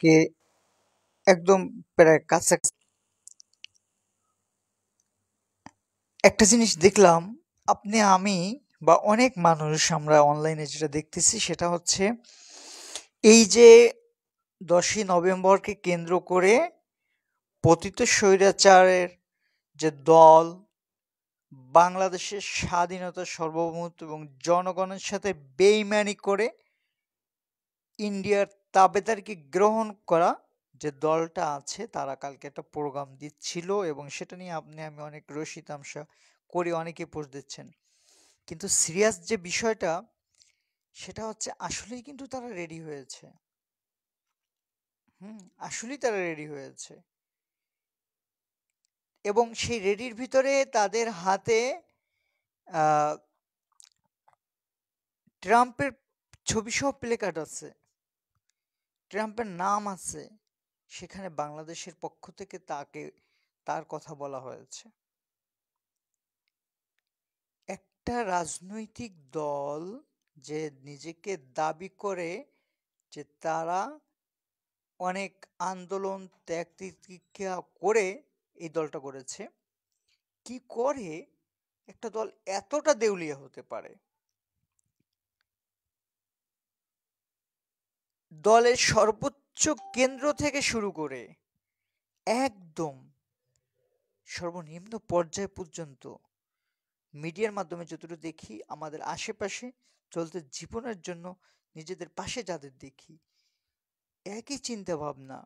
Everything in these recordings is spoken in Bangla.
কে একদম প্রায় কাছাকাছি। একটা জিনিস দেখলাম, আপনি আমি বা অনেক মানুষ আমরা অনলাইনে যেটা দেখতেছি সেটা হচ্ছে এই যে 10ই নভেম্বরকে কেন্দ্র করে পতিত স্বৈরাচারের যে দল বাংলাদেশের স্বাধীনতা সার্বভৌমত্ব এবং জনগণের সাথে বেইমানি করে ইন্ডিয়ার তাবেদারকে গ্রহণ করা যে দলটা আছে তারা কালকে একটা প্রোগ্রাম দিচ্ছিল এবং সেটা নিয়ে আপনি আমি অনেক রসি তামসা করে অনেকে পোস্ট দিচ্ছেন, কিন্তু সিরিয়াস যে বিষয়টা সেটা হচ্ছে আসলেই কিন্তু তারা রেডি হয়েছে। হুম, আসলেই তারা রেডি হয়েছে এবং সেই রেডির ভিতরে তাদের হাতে আহ, ট্রাম্পের ছবি সহ প্লে কার্ড আছে, ট্রাম্পের নাম আছে, সেখানে বাংলাদেশের পক্ষ থেকে তার কথা বলা হয়েছে। একটা রাজনৈতিক দল যে নিজেকে দাবি করে যে তারা অনেক আন্দোলন ত্যাগ তিতিক্ষা করে এই দলটা করেছে, কি করে একটা দল এতটা দেউলিয়া হতে পারে? দলের সর্বোচ্চ কেন্দ্র থেকে শুরু করে একদম সর্বনিম্ন পর্যায় পর্যন্ত মিডিয়ার মাধ্যমে যতটুকু দেখি, আমাদের আশেপাশে চলতে জীবনের জন্য নিজেদের পাশে যাদের দেখি, একই চিন্তা ভাবনা।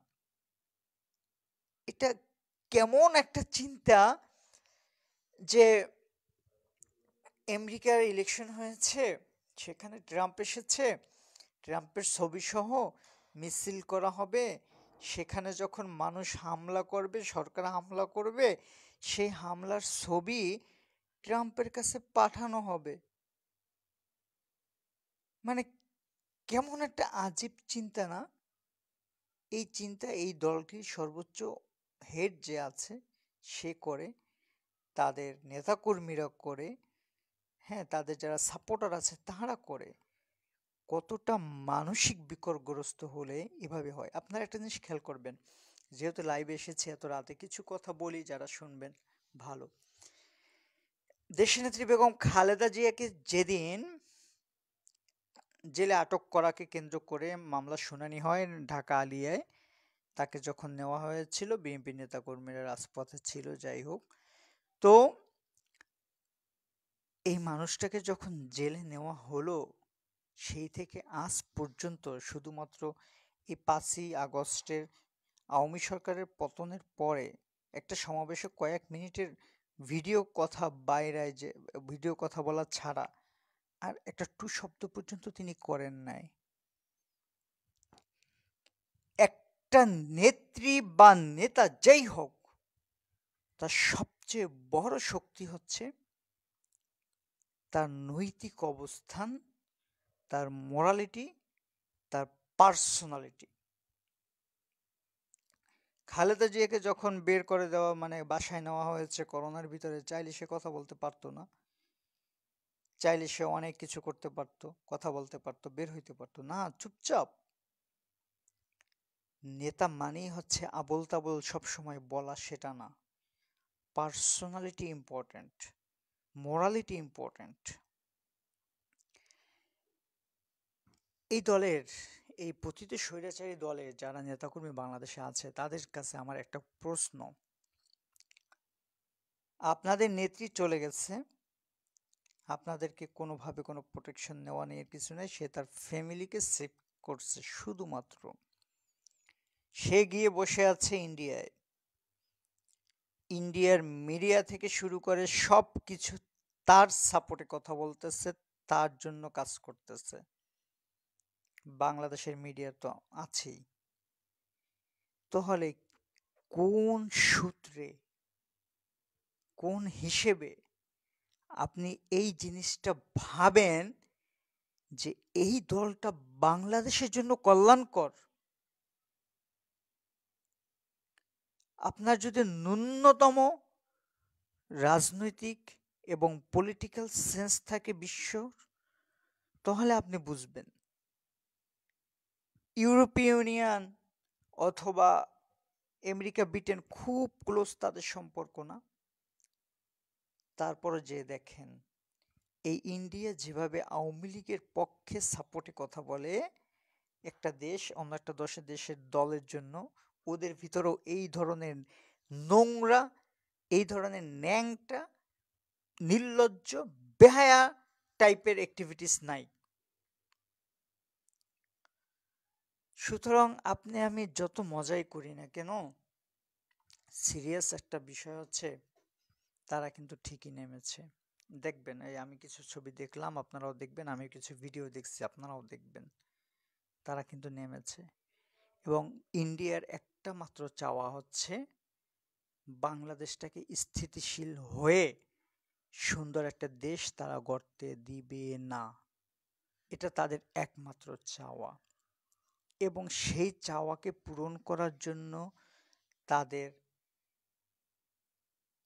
এটা কেমন একটা চিন্তা যে আমেরিকার ইলেকশন হয়েছে, সেখানে ট্রাম্প এসেছে, ট্রাম্পের ছবি সহ মিছিল করা হবে, সেখানে যখন মানুষ হামলা করবে, সরকার হামলা করবে, সেই হামলার ছবি ট্রাম্পের কাছে পাঠানো হবে। মানে কেমন একটা আজীব চিন্তা না? এই চিন্তা এই দলটির সর্বোচ্চ হেড যে আছে সে করে, তাদের নেতাকর্মীরা করে, হ্যাঁ, তাদের যারা সাপোর্টার আছে তারা করে। কতটা মানসিক বিকলগ্রস্ত হলে এভাবে হয়? আপনারা একটা জিনিস খেয়াল করবেন, যেহেতু লাইভে এসেছি এত রাতে কিছু কথা বলি, যারা শুনবেন ভালো। দেশনেত্রী বেগম খালেদা জিয়াকে যেদিন জেলে আটক করাকে কেন্দ্র করে মামলা শুনানি হয় ঢাকা আলিয়ায়, তাকে যখন নেওয়া হয়েছিল, বিএনপি নেতাকর্মীরা রাজপথে ছিল, যাই হোক, তো এই মানুষটাকে যখন জেলে নেওয়া হলো, সেই থেকে আজ পর্যন্ত শুধুমাত্র এই 5ই আগস্টের আওয়ামী সরকারের পতনের পরে একটা সমাবেশে কয়েক মিনিটের ভিডিও কথা বাইরে, যে ভিডিও কথা বলা ছাড়া আর একটা টু শব্দ পর্যন্ত তিনি করেন নাই। একটা নেত্রী বা নেতা যেই হোক, তার সবচেয়ে বড় শক্তি হচ্ছে তার নৈতিক অবস্থান, তার মোরালিটি, তার পার্সোনালিটি। খালেদা জিয়াকে যখন বের করে দেওয়া, মানে বাসায় নেওয়া হয়েছে করোনার ভিতরে, চাইলে সে কথা বলতে পারতো না, চাইলে সে অনেক কিছু করতে পারতো, কথা বলতে পারতো, বের হইতে পারতো না, চুপচাপ। নেতা মানেই হচ্ছে আবোল তাবোল সবসময় বলা সেটা না, পার্সোনালিটি ইম্পর্ট্যান্ট, মোরালিটি ইম্পর্ট্যান্ট। এই দলের, এই পতিত স্বৈরাচারী দলের যারা নেতাকর্মী বাংলাদেশে আছে তাদের কাছে আমার একটা প্রশ্ন, আপনাদের নেত্রী চলে গেছে, আপনাদেরকে কোনোভাবে কোনো প্রোটেকশন নেওয়া নিয়ে কিছু নেই, সে তার ফ্যামিলিকে সেভ করছে শুধুমাত্র, সে গিয়ে বসে আছে ইন্ডিয়ায়, ইন্ডিয়ার মিডিয়া থেকে শুরু করে সব কিছু তার সাপোর্টে কথা বলতেছে, তার জন্য কাজ করতেছে। বাংলাদেশের মিডিয়া তো আছেই, তাহলে কোন সূত্রে, কোন হিসেবে আপনি এই জিনিসটা ভাবেন যে এই দলটা বাংলাদেশের জন্য কল্যাণকর? আপনার যদি ন্যূনতম রাজনৈতিক এবং পলিটিক্যাল সেন্স থাকে বিশ্বর, তাহলে আপনি বুঝবেন ইউরোপীয় ইউনিয়ন অথবা আমেরিকা ব্রিটেন খুব ক্লোজ তাদের সম্পর্ক না, তারপরে যে দেখেন এই ইন্ডিয়া যেভাবে আওয়ামী লীগের পক্ষে সাপোর্টে কথা বলে, একটা দেশ অন্য একটা দেশের দলের জন্য, ওদের ভিতরেও এই ধরনের নোংরা, এই ধরনের ন্যাংটা, নির্লজ্জ, বেহায়া টাইপের অ্যাক্টিভিটিস নাই। সুতরাং আপনি আমি যত মজাই করি না কেন, সিরিয়াস একটা বিষয় হচ্ছে তারা কিন্তু ঠিকই নেমেছে। দেখবেন, এই আমি কিছু ছবি দেখলাম, আপনারাও দেখবেন, আমি কিছু ভিডিও দেখছি, আপনারাও দেখবেন, তারা কিন্তু নেমেছে। এবং ইন্ডিয়ার একটা মাত্র চাওয়া হচ্ছে বাংলাদেশটাকে স্থিতিশীল হয়ে সুন্দর একটা দেশ তারা গড়তে দিবে না, এটা তাদের একমাত্র চাওয়া। এবং সেই চাওয়াকে পূরণ করার জন্য তাদের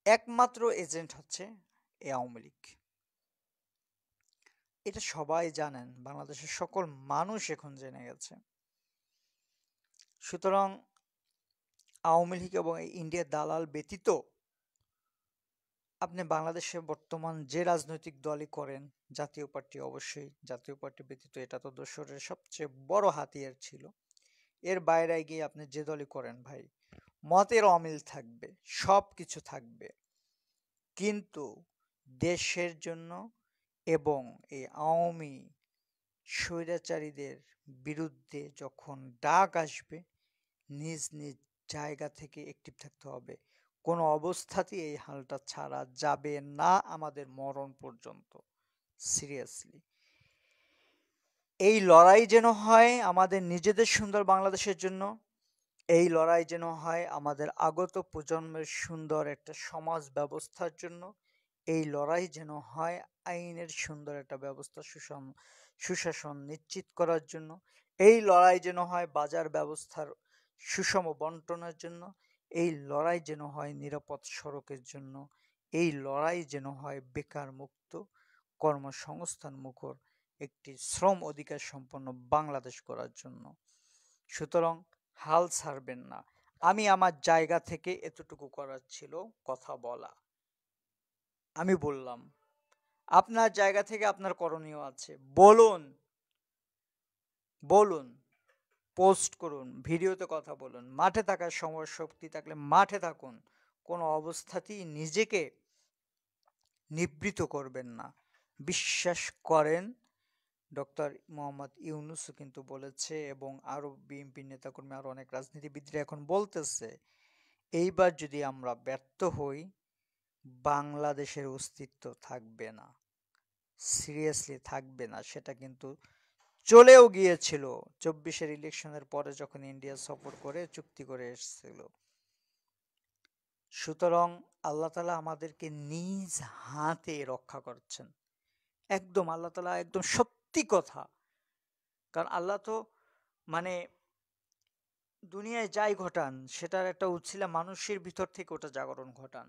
একমাত্র এজেন্ট হচ্ছে এই আওয়ামী লীগ। এটা সবাই জানেন, বাংলাদেশের সকল মানুষ এখন জেনে গেছে। সুতরাং আওয়ামী লীগ এবং এই ইন্ডিয়ার দালাল ব্যতীত আপনি বাংলাদেশে বর্তমান যে রাজনৈতিক দলই করেন, জাতীয় পার্টি, অবশ্যই জাতীয় পার্টি ব্যতীত এটা তো দোসরের সবচেয়ে বড় হাতিয়ার ছিল, এর বাইরে গিয়ে আপনি যে দলই করেন ভাই, মতের অমিল থাকবে, সব কিছু থাকবে, কিন্তু দেশের জন্য এবং এই আওয়ামী স্বৈরাচারীদের বিরুদ্ধে যখন ডাক আসবে, নিজ নিজ জায়গা থেকে অ্যাক্টিভ থাকতে হবে। কোনো অবস্থাতেই এই হালটা ছাড়া যাবে না আমাদের মরণ পর্যন্ত। সিরিয়াসলি এই লড়াই যেন হয় আমাদের নিজেদের সুন্দর বাংলাদেশের জন্য, এই লড়াই যেন হয় আমাদের আগত প্রজন্মের সুন্দর একটা সমাজ ব্যবস্থার জন্য, এই লড়াই যেন হয় আইনের সুন্দর একটা ব্যবস্থা, সুশাসন নিশ্চিত করার জন্য, এই লড়াই যেন হয় বাজার ব্যবস্থার সুষম বন্টনের জন্য, এই লড়াই যেন হয় নিরাপদ সড়কের জন্য, এই লড়াই যেন হয় বেকার মুক্ত, কর্মসংস্থান মুখর একটি শ্রম অধিকার সম্পন্ন বাংলাদেশ করার জন্য। সুতরাং হাল ছাড়বেন না। আমি আমার জায়গা থেকে এতটুকু করার ছিল কথা বলা, আমি বললাম। আপনার জায়গা থেকে আপনার করণীয় আছে, বলুন, বলুন, পোস্ট করুন, ভিডিওতে কথা বলুন, মাঠে থাকার সময় শক্তি থাকলে মাঠে থাকুন, কোনো অবস্থাতেই নিজেকে নিবৃত করবেন না। বিশ্বাস করেন, ডক্টর মোহাম্মদ ইউনূসও কিন্তু বলেছে, এবং আরো বিএনপি নেতাকর্মী, আরো অনেক রাজনীতিবিদরা এখন বলতেছে, এইবার যদি আমরা ব্যর্থ হই, বাংলাদেশের অস্তিত্ব থাকবে না, সিরিয়াসলি থাকবে না। সেটা কিন্তু চলেও গিয়েছিল 24-এর ইলেকশনের পরে, যখন ইন্ডিয়া সফর করে চুক্তি করে এসেছিল। সুতরাং আল্লাহ তাআলা আমাদেরকে নিজ হাতে রক্ষা করছেন, একদম আল্লাহ তাআলা, একদম সত্যি কথা। কারণ আল্লাহ তো মানে দুনিয়ায় যাই ঘটান, সেটার একটা উছিলা মানুষের ভিতর থেকে ওটা জাগরণ ঘটান।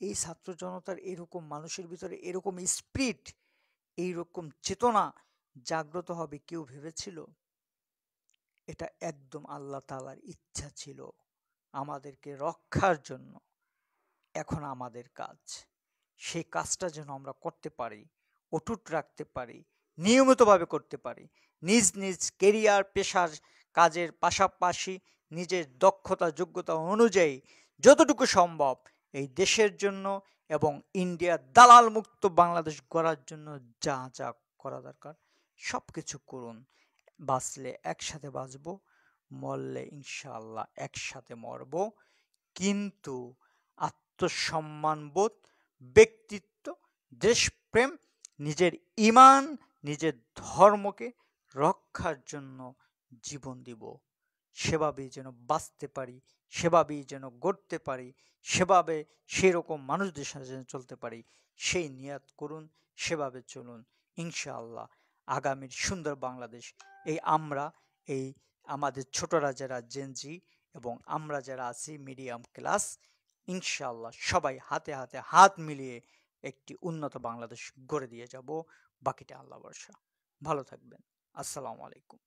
এই ছাত্র জনতার এরকম মানুষের ভিতরে এরকম স্পিরিট, এইরকম চেতনা জাগ্রত হবে কেউ ভেবেছিল? এটা একদম আল্লাহ তাআলার ইচ্ছা ছিল আমাদেরকে রক্ষার জন্য। এখন আমাদের কাজ, সেই কাজটা যেন আমরা করতে পারি, অটুট রাখতে পারি, নিয়মিতভাবে করতে পারি, নিজ নিজ কেরিয়ার পেশার কাজের পাশাপাশি নিজের দক্ষতা যোগ্যতা অনুযায়ী যতটুকু সম্ভব এই দেশের জন্য এবং ইন্ডিয়ার দালাল মুক্ত বাংলাদেশ গড়ার জন্য যা যা করা দরকার সব কিছু করুন। বাঁচলে একসাথে বাঁচবো, মরলে ইনশাআল্লাহ একসাথে মরব। কিন্তু আত্মসম্মানবোধ, ব্যক্তিত্ব, দেশপ্রেম, নিজের ঈমান, নিজের ধর্মকে রক্ষার জন্য জীবন দিব। সেভাবেই যেন বাঁচতে পারি, সেভাবেই যেন গড়তে পারি, সেভাবে সেরকম মানুষদের সাথে যেন চলতে পারি, সেই নিয়াত করুন, সেভাবে চলুন। ইনশাআল্লাহ আগামীর সুন্দর বাংলাদেশ, এই আমাদের ছোটরা যারা জেনজি এবং আমরা যারা আছি মিডিয়াম ক্লাস, ইনশাআল্লাহ সবাই হাতে হাতে হাত মিলিয়ে একটি উন্নত বাংলাদেশ গড়ে দিয়ে যাব। বাকিটা আল্লাহ ভরসা। ভালো থাকবেন। আসসালামু আলাইকুম।